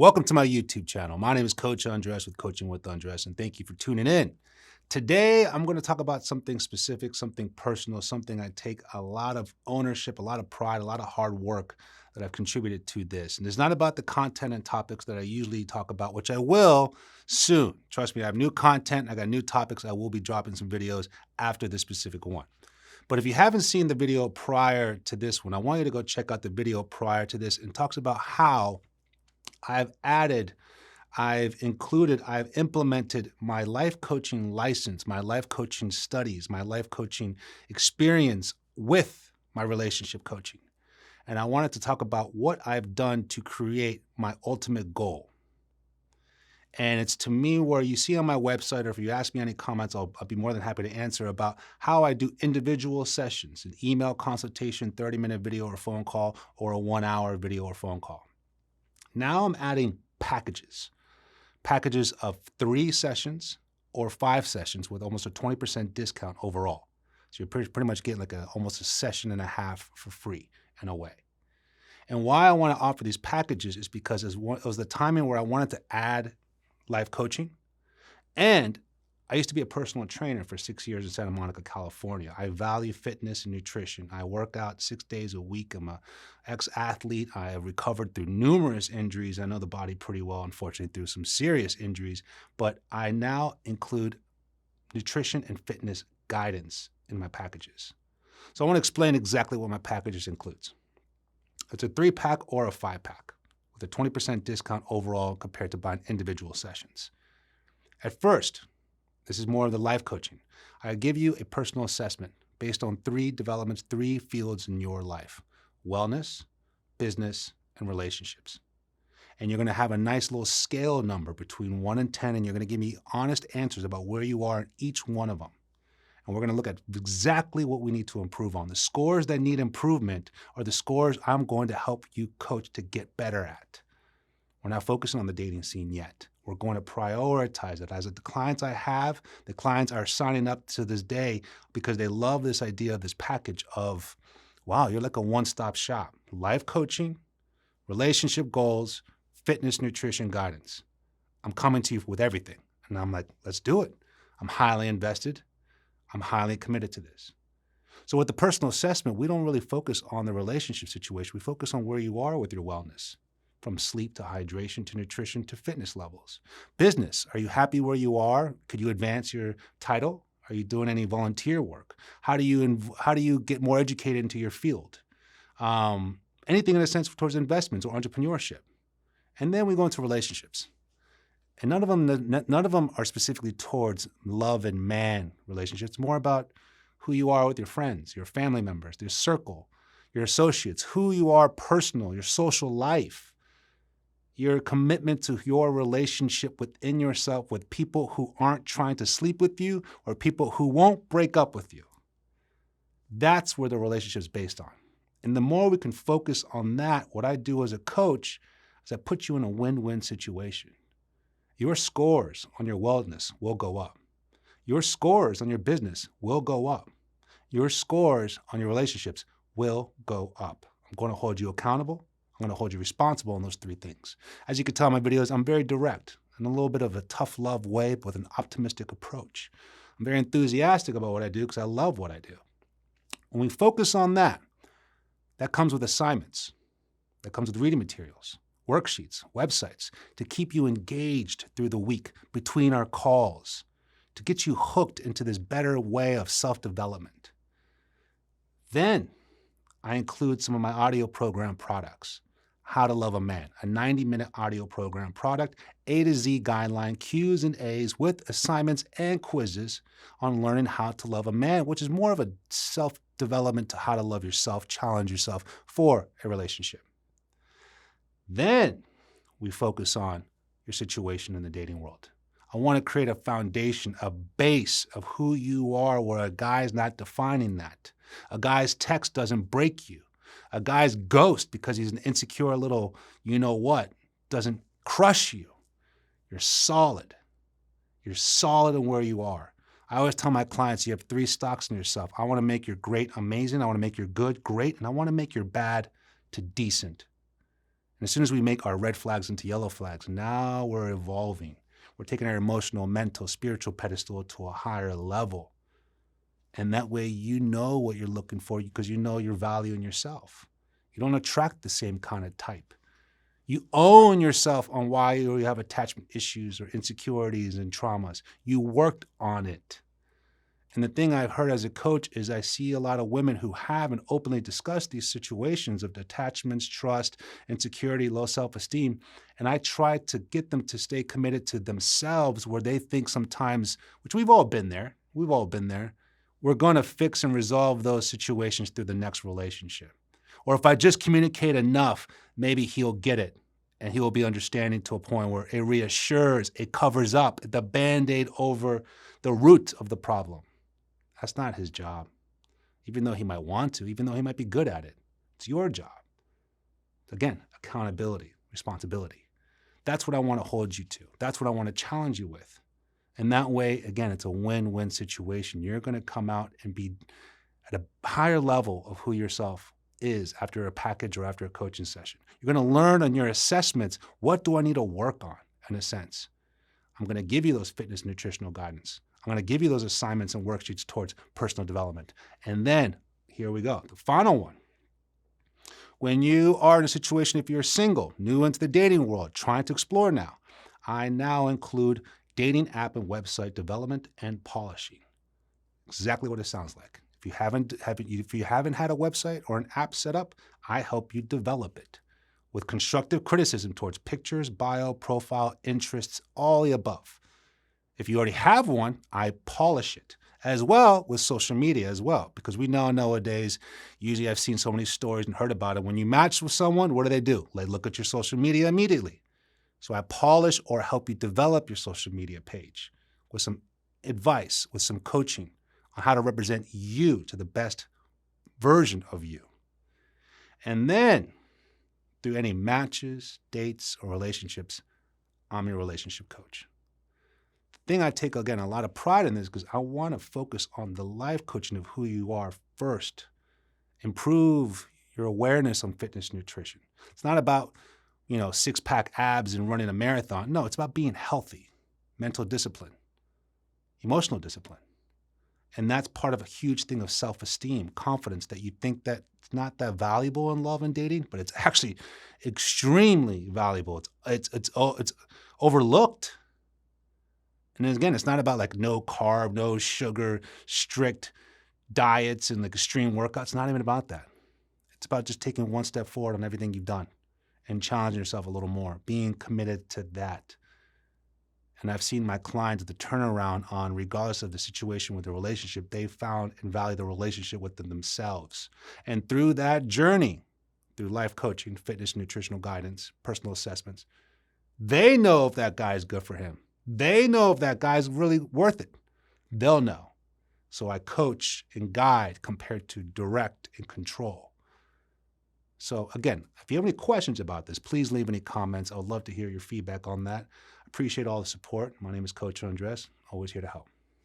Welcome to my YouTube channel. My name is Coach Andres with Coaching with Andres, and thank you for tuning in. Today, I'm going to talk about something specific, something personal, something I take a lot of ownership, a lot of pride, a lot of hard work that I've contributed to this. And it's not about the content and topics that I usually talk about, which I will soon. Trust me, I have new content, I got new topics. I will be dropping some videos after this specific one. But if you haven't seen the video prior to this one, I want you to go check out the video prior to this. And talks about how I've implemented my life coaching license, my life coaching studies, my life coaching experience with my relationship coaching. And I wanted to talk about what I've done to create my ultimate goal. And it's to me where you see on my website, or if you ask me any comments, I'll be more than happy to answer about how I do individual sessions, an email consultation, 30-minute video or phone call, or a 1-hour video or phone call. Now I'm adding packages of 3 sessions or 5 sessions with almost a 20% discount overall. So you're pretty much getting like almost a session and a half for free in a way. And why I want to offer these packages is because it was the timing where I wanted to add life coaching. And I used to be a personal trainer for 6 years in Santa Monica, California. I value fitness and nutrition. I work out 6 days a week. I'm an ex-athlete. I have recovered through numerous injuries. I know the body pretty well, unfortunately, through some serious injuries. But I now include nutrition and fitness guidance in my packages. So I want to explain exactly what my packages includes. It's a 3-pack or a 5-pack with a 20% discount overall compared to buying individual sessions. At first, this is more of the life coaching. I give you a personal assessment based on 3 developments, 3 fields in your life: wellness, business, and relationships. And you're going to have a nice little scale number between 1 and 10, and you're going to give me honest answers about where you are in each one of them. And we're going to look at exactly what we need to improve on. The scores that need improvement are the scores I'm going to help you coach to get better at. We're not focusing on the dating scene yet. We're going to prioritize it. As the clients I have, the clients are signing up to this day because they love this idea of this package of, wow, you're like a one-stop shop. Life coaching, relationship goals, fitness, nutrition, guidance. I'm coming to you with everything. And I'm like, let's do it. I'm highly invested. I'm highly committed to this. So with the personal assessment, we don't really focus on the relationship situation. We focus on where you are with your wellness, from sleep to hydration to nutrition to fitness levels. Business, are you happy where you are? Could you advance your title? Are you doing any volunteer work? How do you get more educated into your field? Anything in a sense towards investments or entrepreneurship. And then we go into relationships. And none of them are specifically towards love and man relationships. It's more about who you are with your friends, your family members, your circle, your associates, who you are personal, your social life, your commitment to your relationship within yourself with people who aren't trying to sleep with you or people who won't break up with you. That's where the relationship is based on. And the more we can focus on that, what I do as a coach is I put you in a win-win situation. Your scores on your wellness will go up. Your scores on your business will go up. Your scores on your relationships will go up. I'm going to hold you accountable. I'm going to hold you responsible in those 3 things. As you can tell in my videos, I'm very direct in a little bit of a tough love way, but with an optimistic approach. I'm very enthusiastic about what I do because I love what I do. When we focus on that, that comes with assignments. That comes with reading materials, worksheets, websites to keep you engaged through the week between our calls, to get you hooked into this better way of self-development. Then I include some of my audio program products. How to Love a Man, a 90-minute audio program product, A to Z guideline, Q's and A's with assignments and quizzes on learning how to love a man, which is more of a self-development to how to love yourself, challenge yourself for a relationship. Then we focus on your situation in the dating world. I want to create a foundation, a base of who you are where a guy's not defining that. A guy's text doesn't break you. A guy's ghost because he's an insecure little you-know-what doesn't crush you. You're solid. You're solid in where you are. I always tell my clients you have 3 stocks in yourself. I want to make your great amazing. I want to make your good great. And I want to make your bad to decent. And as soon as we make our red flags into yellow flags, now we're evolving. We're taking our emotional, mental, spiritual pedestal to a higher level. And that way you know what you're looking for because you know your value in yourself. You don't attract the same kind of type. You own yourself on why you have attachment issues or insecurities and traumas. You worked on it. And the thing I've heard as a coach is I see a lot of women who haven't openly discussed these situations of attachments, trust, insecurity, low self-esteem. And I try to get them to stay committed to themselves where they think sometimes, which we've all been there, we're going to fix and resolve those situations through the next relationship. Or if I just communicate enough, maybe he'll get it and he will be understanding to a point where it reassures, it covers up the Band-Aid over the root of the problem. That's not his job, even though he might want to, even though he might be good at it. It's your job. Again, accountability, responsibility. That's what I want to hold you to. That's what I want to challenge you with. And that way, again, it's a win-win situation. You're going to come out and be at a higher level of who yourself is after a package or after a coaching session. You're going to learn on your assessments, what do I need to work on, in a sense. I'm going to give you those fitness nutritional guidance. I'm going to give you those assignments and worksheets towards personal development. And then, here we go, the final one. When you are in a situation, if you're single, new into the dating world, trying to explore now, I now include dating app and website development and polishing. Exactly what it sounds like. If you haven't had a website or an app set up, I help you develop it with constructive criticism towards pictures, bio, profile, interests, all the above. If you already have one, I polish it, as well with social media as well, because we know nowadays, usually I've seen so many stories and heard about it. When you match with someone, what do? They look at your social media immediately. So I polish or help you develop your social media page with some advice, with some coaching on how to represent you to the best version of you. And then through any matches, dates, or relationships, I'm your relationship coach. The thing I take, again, a lot of pride in this because I want to focus on the life coaching of who you are first. Improve your awareness on fitness nutrition. It's not about, six-pack abs and running a marathon. No, it's about being healthy, mental discipline, emotional discipline. And that's part of a huge thing of self-esteem, confidence, that you think that it's not that valuable in love and dating, but it's actually extremely valuable. It's overlooked. And then again, it's not about like no carb, no sugar, strict diets and like extreme workouts. It's not even about that. It's about just taking one step forward on everything you've done and challenging yourself a little more, being committed to that. And I've seen my clients, the turnaround on, regardless of the situation with the relationship, they found and value the relationship with themselves. And through that journey, through life coaching, fitness, nutritional guidance, personal assessments, they know if that guy is good for him. They know if that guy's really worth it. They'll know. So I coach and guide compared to direct and control. So again, if you have any questions about this, please leave any comments. I would love to hear your feedback on that. I appreciate all the support. My name is Coach Andres, always here to help.